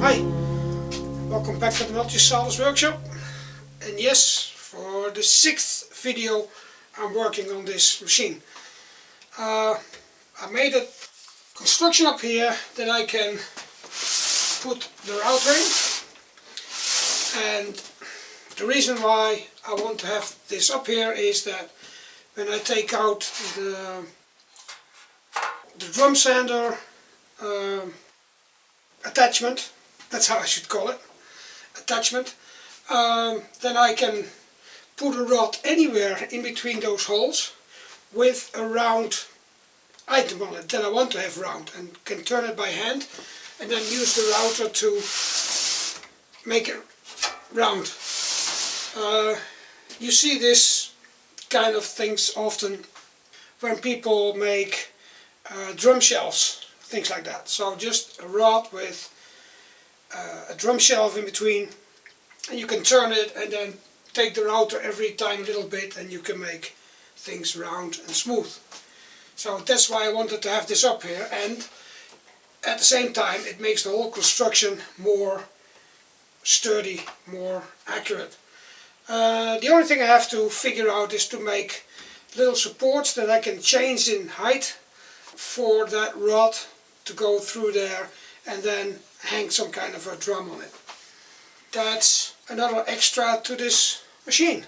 Hi, welcome back to the Just Sawdust workshop, and yes, for the 6th video I'm working on this machine. I made a construction up here that I can put the router in, and the reason why I want to have this up here is that when I take out the drum sander attachment, that's how I should call it, attachment, then I can put a rod anywhere in between those holes with a round item on it that I want to have round, and can turn it by hand and then use the router to make it round. You see this kind of things often when people make drum shelves, things like that. So just a rod with a drum shelf in between, and you can turn it and then take the router every time a little bit, and you can make things round and smooth. So that's why I wanted to have this up here, and at the same time it makes the whole construction more sturdy, more accurate. The only thing I have to figure out is to make little supports that I can change in height for that rod to go through there and then hang some kind of a drum on it. That's another extra to this machine.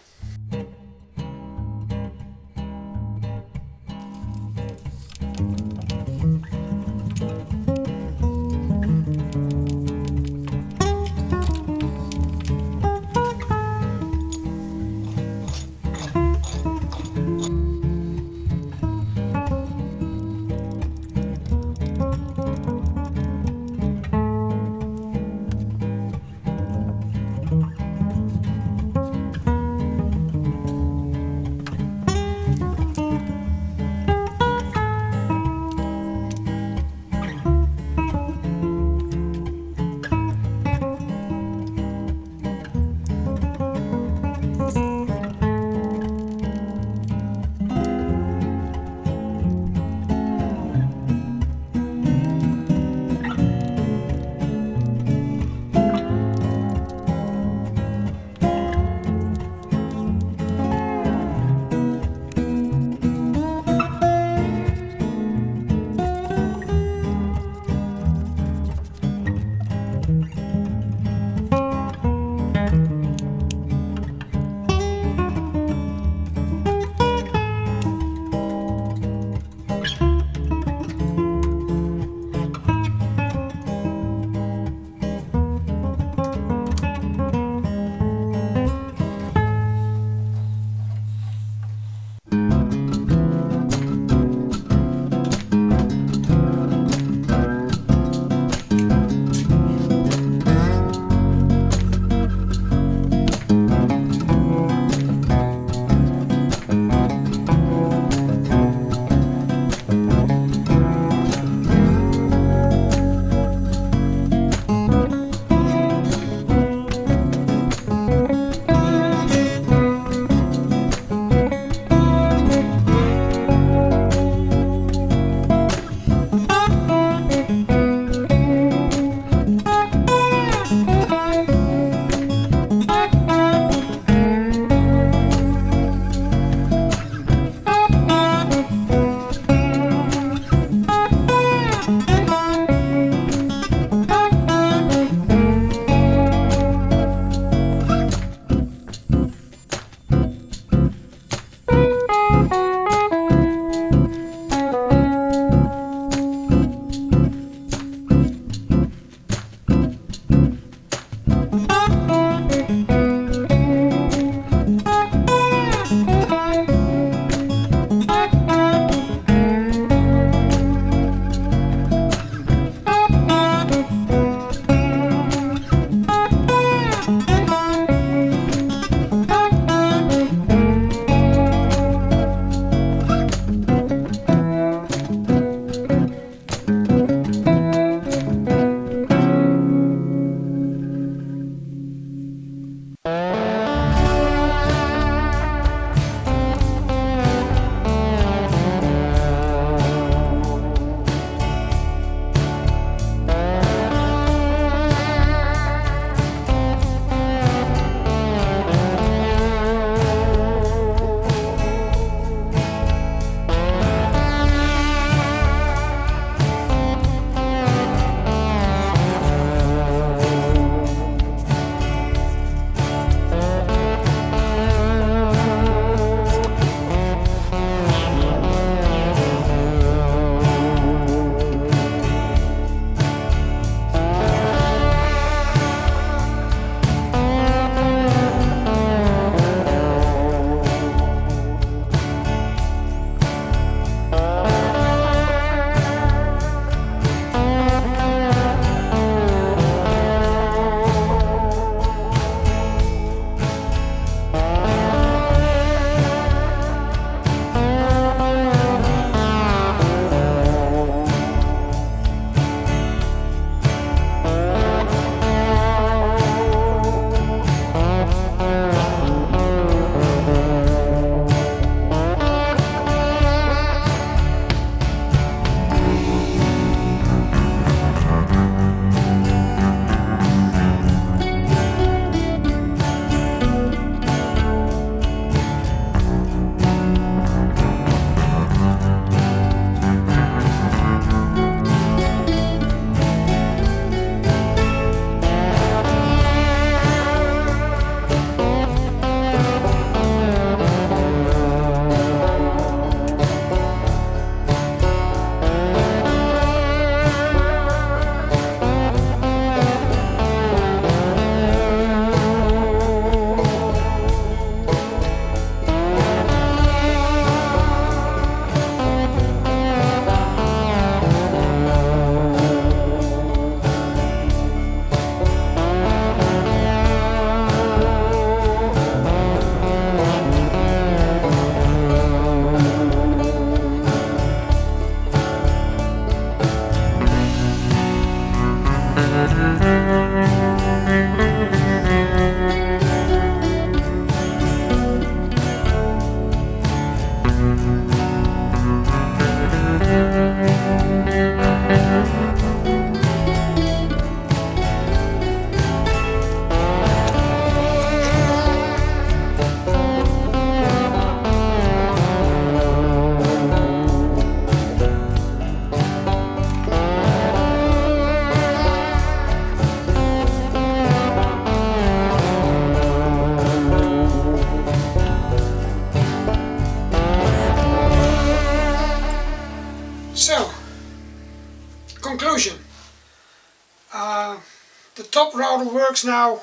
The top router works now.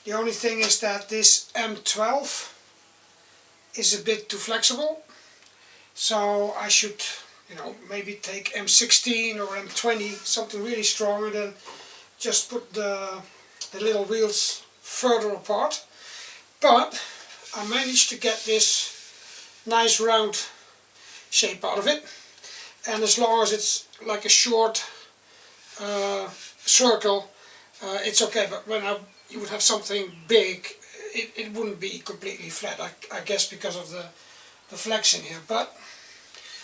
The only thing is that this M12 is a bit too flexible. So I should, maybe take M16 or M20, something really strong, and then just put the little wheels further apart. But I managed to get this nice round shape out of it, and as long as it's like a short circle, it's okay. But when you would have something big, it wouldn't be completely flat, I guess, because of the flexing here. But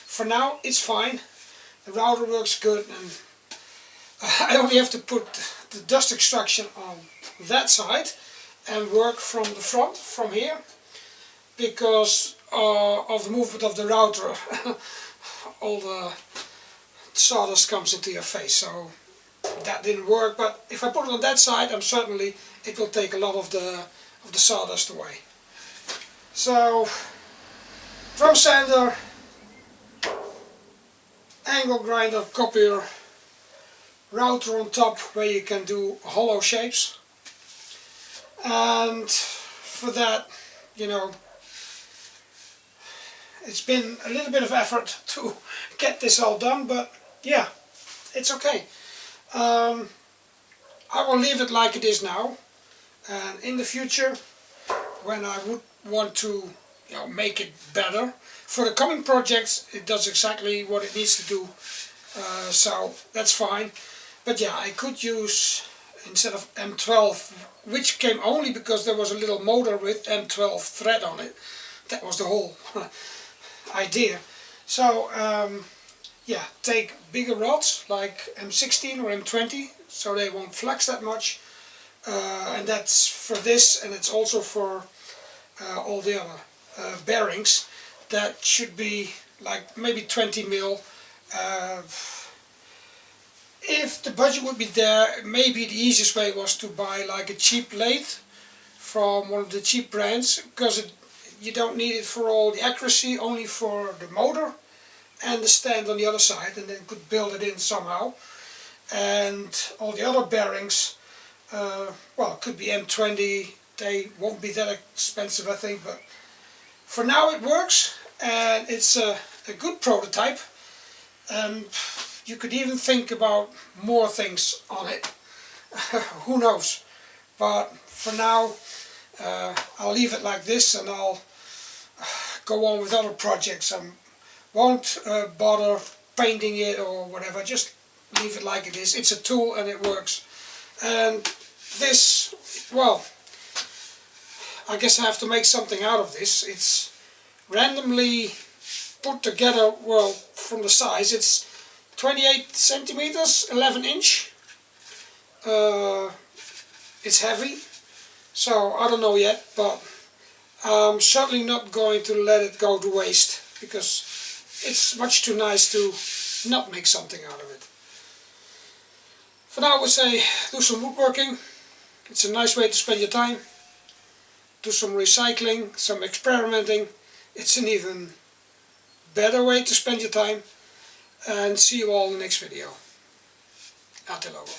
for now it's fine. The router works good, and I only have to put the dust extraction on that side and work from the front, from here, because of the movement of the router. All the sawdust comes into your face, so that didn't work. But if I put it on that side, it will take a lot of the sawdust away. So drum sander, angle grinder, copier, router on top where you can do hollow shapes, and for that, it's been a little bit of effort to get this all done, but yeah, it's okay. I will leave it like it is now, and in the future, when I would want to make it better, for the coming projects it does exactly what it needs to do, so that's fine. But yeah, I could use, instead of M12, which came only because there was a little motor with M12 thread on it. That was the whole idea. So yeah, take bigger rods like M16 or M20, so they won't flex that much, and that's for this, and it's also for all the other bearings. That should be like maybe 20 mil. If the budget would be there, maybe the easiest way was to buy like a cheap lathe from one of the cheap brands, because you don't need it for all the accuracy, only for the motor and the stand on the other side, and then you could build it in somehow. And all the other bearings, well, it could be M20, they won't be that expensive, I think, but for now it works, and it's a good prototype, and you could even think about more things on it. Who knows? But for now, I'll leave it like this, and I'll go on with other projects. I won't bother painting it or whatever, just leave it like it is. It's a tool and it works. And this, well, I guess I have to make something out of this. It's randomly put together, well, from the size. It's 28 centimeters, 11 inch. It's heavy, so I don't know yet, but I'm certainly not going to let it go to waste, because it's much too nice to not make something out of it. For now I would say do some woodworking. It's a nice way to spend your time. Do some recycling, some experimenting. It's an even better way to spend your time. And see you all in the next video. Até logo.